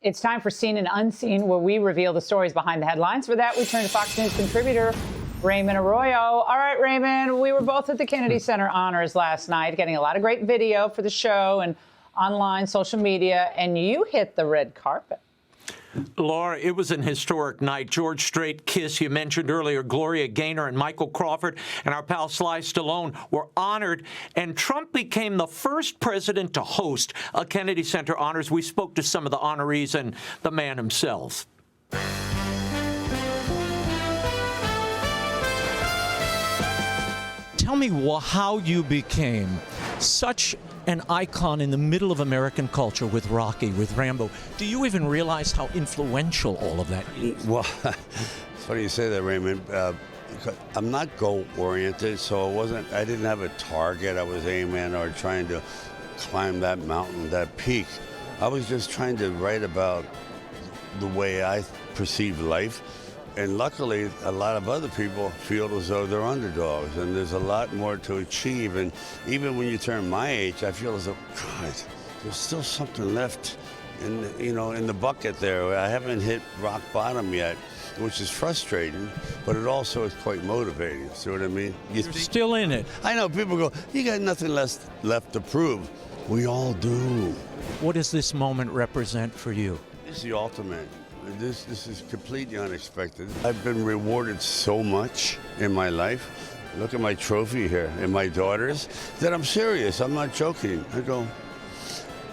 It's time for Seen and Unseen, where we reveal the stories behind the headlines. For that, we turn to Fox News contributor Raymond Arroyo. All right, Raymond, we were both at the Kennedy Center Honors last night, getting a lot of great video for the show and online social media, and you hit the red carpet. Laura, it was an historic night. George Strait, Kiss, you mentioned earlier, Gloria Gaynor and Michael Crawford and our pal Sly Stallone were honored, and Trump became the first president to host a Kennedy Center Honors. We spoke to some of the honorees and the man himself. Tell me how you became such an icon in the middle of American culture with Rocky, with Rambo. Do you even realize how influential all of that is? Well, it's funny you say that, Raymond. I'm not goal-oriented, so I didn't have a target I was aiming or trying to climb that mountain, that peak. I was just trying to write about the way I perceive life. And luckily, a lot of other people feel as though they're underdogs, and there's a lot more to achieve. And even when you turn my age, I feel as though, God, there's still something left in the bucket there. I haven't hit rock bottom yet, which is frustrating, but it also is quite motivating. See what I mean? You're still in it. I know people go, you got nothing left to prove. We all do. What does this moment represent for you? It's the ultimate. This is completely unexpected. I've been rewarded so much in my life. Look at my trophy here and my daughters, that I'm serious. I'm not joking. I go,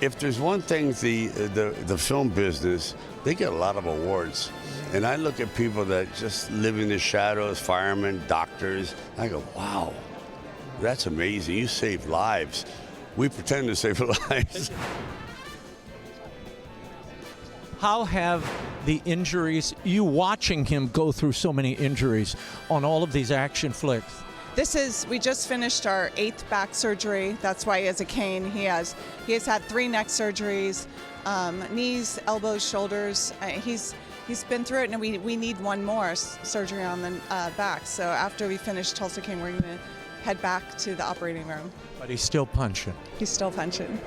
if there's one thing, the film business, they get a lot of awards. And I look at people that just live in the shadows, firemen, doctors. I go, wow, that's amazing. You save lives. We pretend to save lives. How have the injuries, you watching him go through so many injuries on all of these action flicks? We just finished our 8th back surgery. That's why he has a cane. He has had 3 neck surgeries, knees, elbows, shoulders. He's been through it, and we need one more surgery on the back. So after we finish Tulsa King, we're going to head back to the operating room. But he's still punching. He's still punching.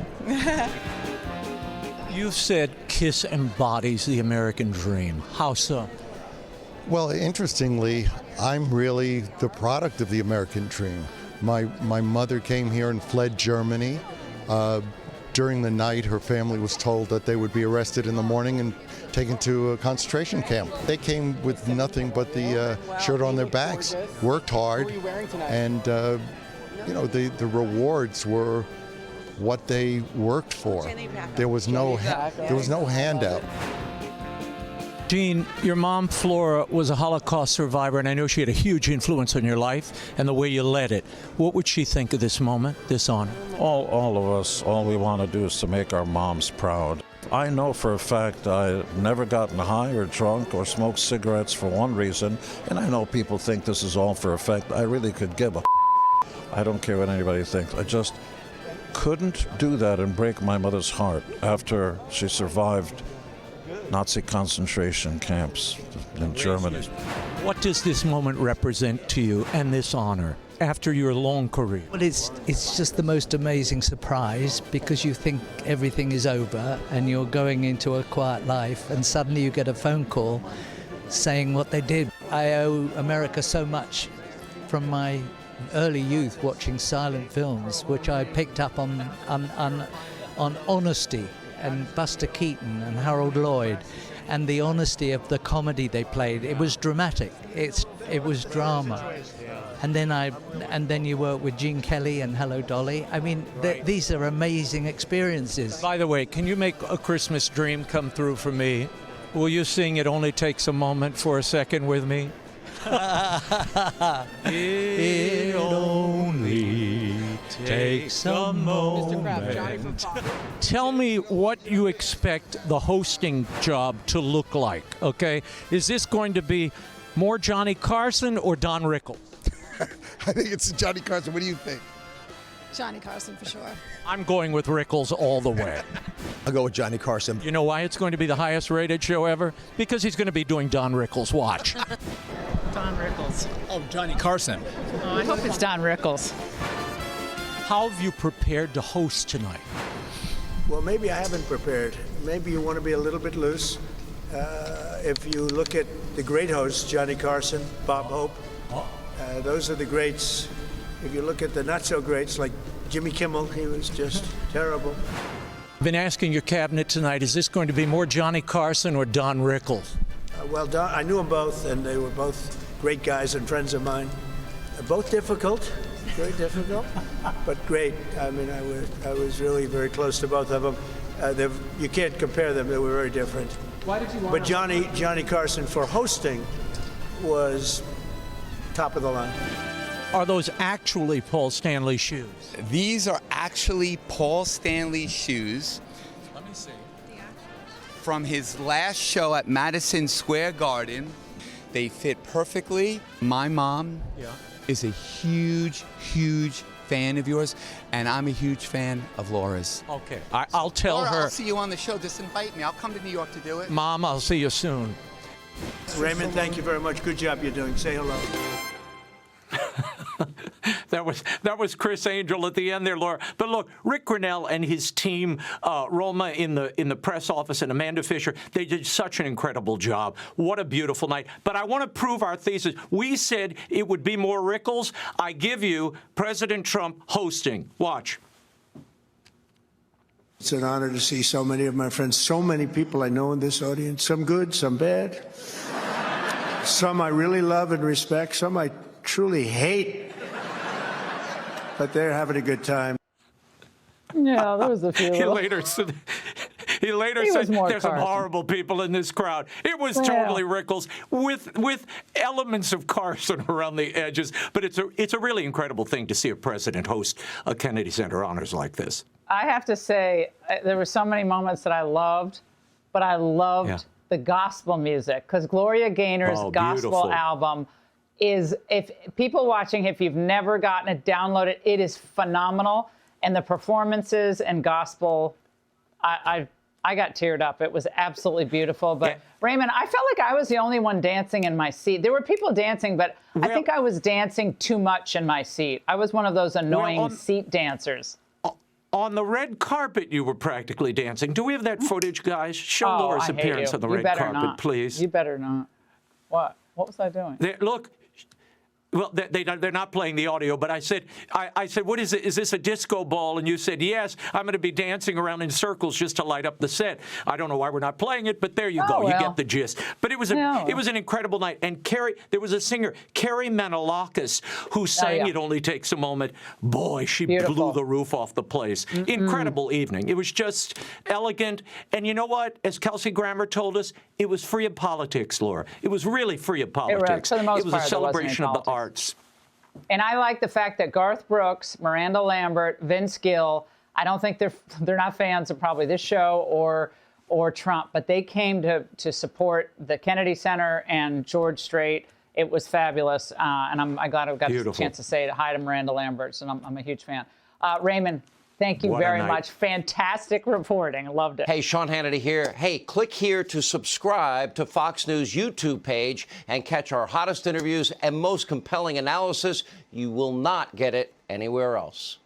You've said Kiss embodies the American dream. How so? Well, interestingly, I'm really the product of the American dream. My mother came here and fled Germany. During the night, her family was told that they would be arrested in the morning and taken to a concentration camp. They came with nothing but the shirt on their backs, worked hard, and the rewards were what they worked for. There was no handout. Gene, your mom, Flora, was a Holocaust survivor, and I know she had a huge influence on your life and the way you led it. What would she think of this moment, this honor? All of us, all we want to do is to make our moms proud. I know for a fact I've never gotten high or drunk or smoked cigarettes for one reason, and I know people think this is all for effect. I really could give a I don't care what anybody thinks. I just couldn't do that and break my mother's heart after she survived Nazi concentration camps in Germany. What does this moment represent to you and this honor after your long career? Well, it's just the most amazing surprise, because you think everything is over and you're going into a quiet life, and suddenly you get a phone call saying what they did. I owe America so much from my early youth watching silent films, which I picked up on honesty, and Buster Keaton and Harold Lloyd, and the honesty of the comedy they played. It was dramatic. It was drama. And then you work with Gene Kelly and Hello Dolly. I mean, these are amazing experiences. By the way, can you make a Christmas dream come through for me? Will you sing It Only Takes a Moment for a second with me? It only takes a moment. Tell me what you expect the hosting job to look like, okay? Is this going to be more Johnny Carson or Don Rickles? I think it's Johnny Carson. What do you think? Johnny Carson for sure. I'm going with Rickles all the way. I'll go with Johnny Carson. You know why it's going to be the highest rated show ever? Because he's going to be doing Don Rickles. Watch. Don Rickles. Oh, Johnny Carson. Oh, I hope it's Don Rickles. How have you prepared to host tonight? Well, maybe I haven't prepared. maybe you want to be a little bit loose. If you look at the great hosts, Johnny Carson, Bob Hope, those are the greats. If you look at the not-so-greats, like Jimmy Kimmel, he was just terrible. I've been asking your cabinet tonight, is this going to be more Johnny Carson or Don Rickles? Well, Don, I knew them both, and they were both great guys and friends of mine. Both difficult, very difficult, but great. I mean, I was really very close to both of them. You can't compare them; they were very different. Why did you want But Johnny Carson for hosting was top of the line. Are those actually Paul Stanley shoes? These are actually Paul Stanley shoes. Let me see. From his last show at Madison Square Garden. They fit perfectly. My mom is a huge, huge fan of yours, and I'm a huge fan of Laura's. Okay, I'll tell Laura, her. I'll see you on the show. Just invite me. I'll come to New York to do it. Mom, I'll see you soon. Raymond, thank you very much. Good job you're doing. Say hello. That was Chris Angel at the end there, Laura. But look, Rick Grinnell and his team, Roma in the press office, and Amanda Fisher, they did such an incredible job. What a beautiful night. But I want to prove our thesis. We said it would be more Rickles. I give you President Trump hosting. Watch. It's an honor to see so many of my friends, so many people I know in this audience, some good, some bad. Some I really love and respect, some I truly hate. But they're having a good time. Yeah, there was a few. He later said there's some horrible people in this crowd. It was totally Rickles with elements of Carson around the edges. But it's a really incredible thing to see a president host a Kennedy Center Honors like this. I have to say, there were so many moments that I loved, but I loved the gospel music, because Gloria Gaynor's gospel album is, if people watching, if you've never gotten it, download it. It is phenomenal. And the performances and gospel, I got teared up. It was absolutely beautiful. But Raymond, I felt like I was the only one dancing in my seat. There were people dancing, but I think I was dancing too much in my seat. I was one of those annoying seat dancers. On the red carpet, you were practically dancing. Do we have that footage, guys? Show Laura's appearance on the red carpet, please. You better not. What? What was I doing? Look. Well, they're not playing the audio, but I said, what is it? Is this a disco ball? And you said, yes, I'm going to be dancing around in circles just to light up the set. I don't know why we're not playing it, but there you go. Well. You get the gist. But it was an incredible night. And there was a singer, Carrie Manolakis, who sang It Only Takes a Moment. Boy, she blew the roof off the place. Incredible evening. It was just elegant. And you know what? As Kelsey Grammer told us, it was free of politics, Laura. It was really free of politics. For the most it was part, a celebration of the arts. And I like the fact that Garth Brooks, Miranda Lambert, Vince Gill, I don't think they're not fans of probably this show or Trump, but they came to support the Kennedy Center and George Strait. It was fabulous, and I'm glad I got a chance to say hi to Miranda Lambert, and I'm a huge fan. Raymond, thank you very much. Fantastic reporting. Loved it. Hey, Sean Hannity here. Hey, click here to subscribe to Fox News YouTube page and catch our hottest interviews and most compelling analysis. You will not get it anywhere else.